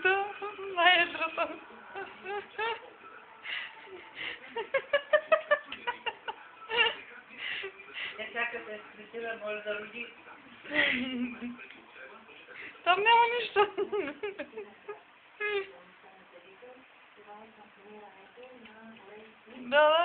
Да, маэстро. Я всяка се светила, може да роди. Там няма нищо. Да, да.